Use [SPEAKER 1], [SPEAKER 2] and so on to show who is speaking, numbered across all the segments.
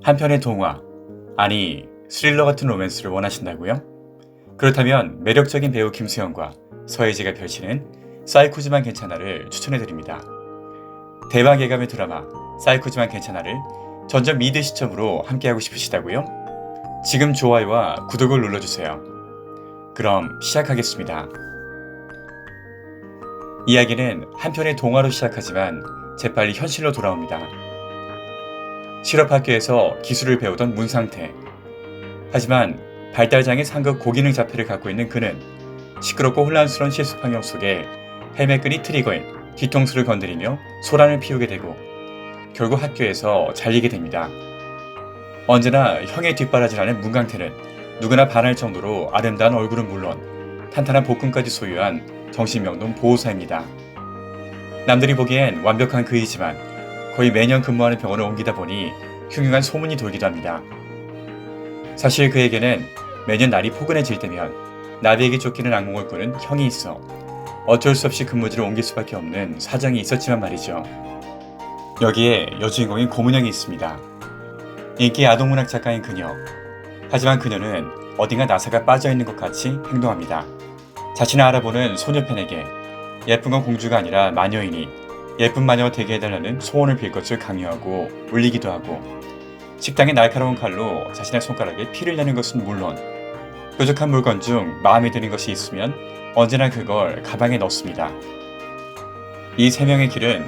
[SPEAKER 1] 한 편의 동화, 아니 스릴러 같은 로맨스를 원하신다고요? 그렇다면 매력적인 배우 김수현과 서예지가 펼치는 사이코지만 괜찮아를 추천해드립니다. 대박 예감의 드라마 사이코지만 괜찮아를 전적 미드 시점으로 함께하고 싶으시다고요? 지금 좋아요와 구독을 눌러주세요. 그럼 시작하겠습니다. 이야기는 한 편의 동화로 시작하지만 재빨리 현실로 돌아옵니다. 실업학교에서 기술을 배우던 문상태. 하지만 발달장애 상급 고기능 자폐를 갖고 있는 그는 시끄럽고 혼란스러운 실습 환경 속에 헬멧끈이 트리거인 뒤통수를 건드리며 소란을 피우게 되고 결국 학교에서 잘리게 됩니다. 언제나 형의 뒷바라지라는 문강태는 누구나 반할 정도로 아름다운 얼굴은 물론 탄탄한 복근까지 소유한 정신명동 보호사입니다. 남들이 보기엔 완벽한 그이지만 거의 매년 근무하는 병원을 옮기다 보니 흉흉한 소문이 돌기도 합니다. 사실 그에게는 매년 날이 포근해질 때면 나비에게 쫓기는 악몽을 꾸는 형이 있어 어쩔 수 없이 근무지를 옮길 수밖에 없는 사정이 있었지만 말이죠. 여기에 여주인공인 고문영이 있습니다. 인기 아동문학 작가인 그녀. 하지만 그녀는 어딘가 나사가 빠져있는 것 같이 행동합니다. 자신을 알아보는 소녀팬에게 예쁜 건 공주가 아니라 마녀이니 예쁜 마녀가 되게 해달라는 소원을 빌 것을 강요하고 울리기도 하고 식당의 날카로운 칼로 자신의 손가락에 피를 내는 것은 물론 뾰족한 물건 중 마음에 드는 것이 있으면 언제나 그걸 가방에 넣습니다. 이 세 명의 길은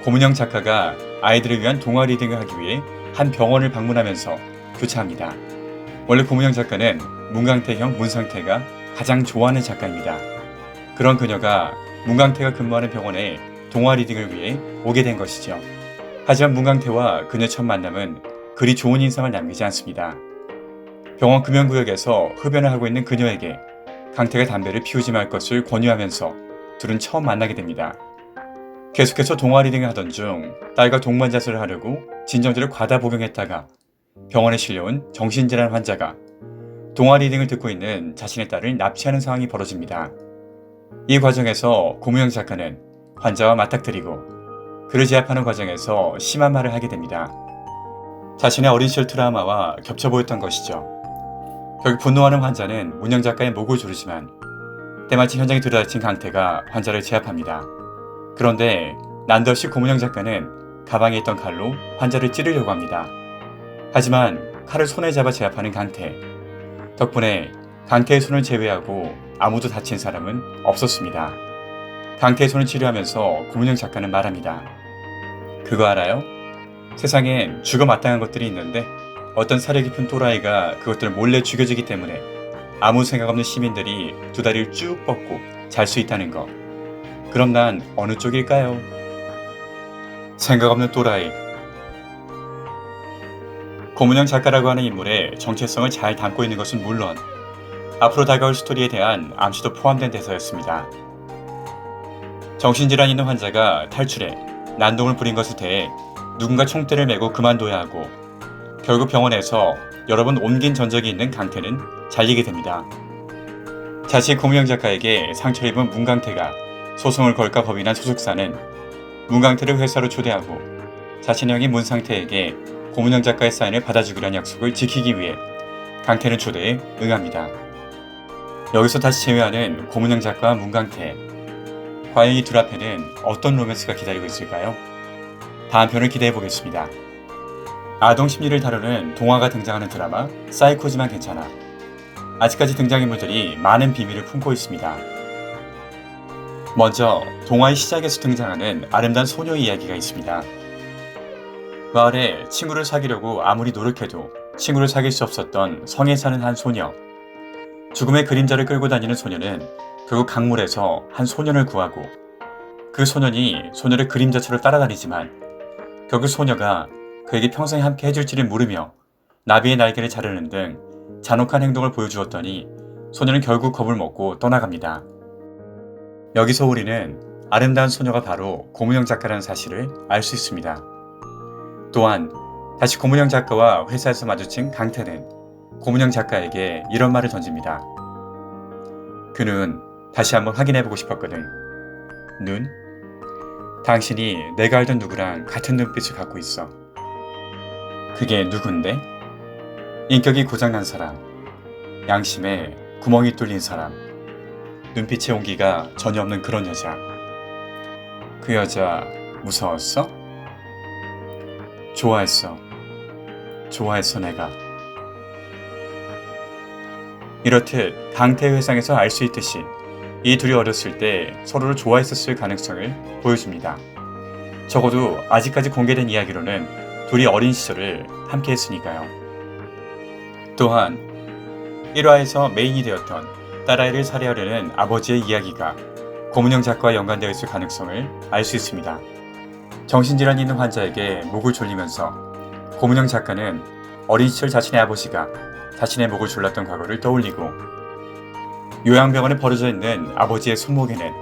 [SPEAKER 1] 고문영 작가가 아이들을 위한 동화 리딩을 하기 위해 한 병원을 방문하면서 교차합니다. 원래 고문영 작가는 문강태형 문상태가 가장 좋아하는 작가입니다. 그런 그녀가 문강태가 근무하는 병원에 동화 리딩을 위해 오게 된 것이죠. 하지만 문강태와 그녀 첫 만남은 그리 좋은 인상을 남기지 않습니다. 병원 금연구역에서 흡연을 하고 있는 그녀에게 강태가 담배를 피우지 말 것을 권유하면서 둘은 처음 만나게 됩니다. 계속해서 동화 리딩을 하던 중 딸과 동반자수를 하려고 진정제를 과다 복용했다가 병원에 실려온 정신질환 환자가 동화 리딩을 듣고 있는 자신의 딸을 납치하는 상황이 벌어집니다. 이 과정에서 고무영 작가는 환자와 맞닥뜨리고 그를 제압하는 과정에서 심한 말을 하게 됩니다. 자신의 어린 시절 트라우마와 겹쳐 보였던 것이죠. 결국 분노하는 환자는 문영 작가의 목을 조르지만 때마침 현장에 들이닥친 강태가 환자를 제압합니다. 그런데 난데없이 고문영 작가는 가방에 있던 칼로 환자를 찌르려고 합니다. 하지만 칼을 손에 잡아 제압하는 강태. 덕분에 강태의 손을 제외하고 아무도 다친 사람은 없었습니다. 강태의 손을 치료하면서 고문영 작가는 말합니다. 그거 알아요? 세상엔 죽어 마땅한 것들이 있는데 어떤 사려 깊은 또라이가 그것들을 몰래 죽여주기 때문에 아무 생각 없는 시민들이 두 다리를 쭉 뻗고 잘 수 있다는 거. 그럼 난 어느 쪽일까요? 생각 없는 또라이. 고문영 작가라고 하는 인물의 정체성을 잘 담고 있는 것은 물론 앞으로 다가올 스토리에 대한 암시도 포함된 대사였습니다. 정신질환 있는 환자가 탈출해 난동을 부린 것에 대해 누군가 총대를 메고 그만둬야 하고 결국 병원에서 여러 번 옮긴 전적이 있는 강태는 잘리게 됩니다. 자신 고문영 작가에게 상처를 입은 문강태가 소송을 걸까 겁이 난 소속사는 문강태를 회사로 초대하고 자신의 형인 문상태에게 고문영 작가의 사인을 받아주기로 한 약속을 지키기 위해 강태는 초대에 응합니다. 여기서 다시 재회하는 고문영 작가와 문강태. 과연 이 둘 앞에는 어떤 로맨스가 기다리고 있을까요? 다음 편을 기대해보겠습니다. 아동 심리를 다루는 동화가 등장하는 드라마 사이코지만 괜찮아. 아직까지 등장인물들이 많은 비밀을 품고 있습니다. 먼저 동화의 시작에서 등장하는 아름다운 소녀 이야기가 있습니다. 마을에 친구를 사귀려고 아무리 노력해도 친구를 사귈 수 없었던 성에 사는 한 소녀. 죽음의 그림자를 끌고 다니는 소녀는 결국 강물에서 한 소년을 구하고 그 소년이 소녀를 그림자처럼 따라다니지만 결국 소녀가 그에게 평생 함께 해줄지를 물으며 나비의 날개를 자르는 등 잔혹한 행동을 보여주었더니 소녀는 결국 겁을 먹고 떠나갑니다. 여기서 우리는 아름다운 소녀가 바로 고문영 작가라는 사실을 알 수 있습니다. 또한 다시 고문영 작가와 회사에서 마주친 강태는 고문영 작가에게 이런 말을 던집니다. 그 눈 다시 한번 확인해보고 싶었거든. 눈? 당신이 내가 알던 누구랑 같은 눈빛을 갖고 있어. 그게 누군데? 인격이 고장난 사람, 양심에 구멍이 뚫린 사람, 눈빛의 온기가 전혀 없는 그런 여자. 그 여자 무서웠어? 좋아했어. 좋아했어 내가. 이렇듯 강태회상에서 알 수 있듯이 이 둘이 어렸을 때 서로를 좋아했었을 가능성을 보여줍니다. 적어도 아직까지 공개된 이야기로는 둘이 어린 시절을 함께 했으니까요. 또한 1화에서 메인이 되었던 딸아이를 살해하려는 아버지의 이야기가 고문영 작가와 연관되어 있을 가능성을 알 수 있습니다. 정신질환이 있는 환자에게 목을 졸리면서 고문영 작가는 어린 시절 자신의 아버지가 자신의 목을 졸랐던 과거를 떠올리고, 요양병원에 버려져 있는 아버지의 손목에는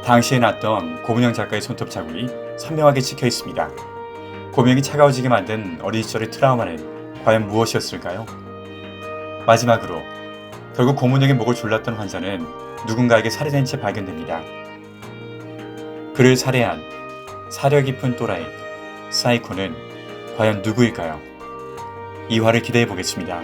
[SPEAKER 1] 당시에 났던 고문영 작가의 손톱 자국이 선명하게 찍혀 있습니다. 고명이 차가워지게 만든 어린 시절의 트라우마는 과연 무엇이었을까요? 마지막으로 결국 고문영의 목을 졸랐던 환자는 누군가에게 살해된 채 발견됩니다. 그를 살해한 사려 깊은 또라이 사이코는 과연 누구일까요? 2화를 기대해 보겠습니다.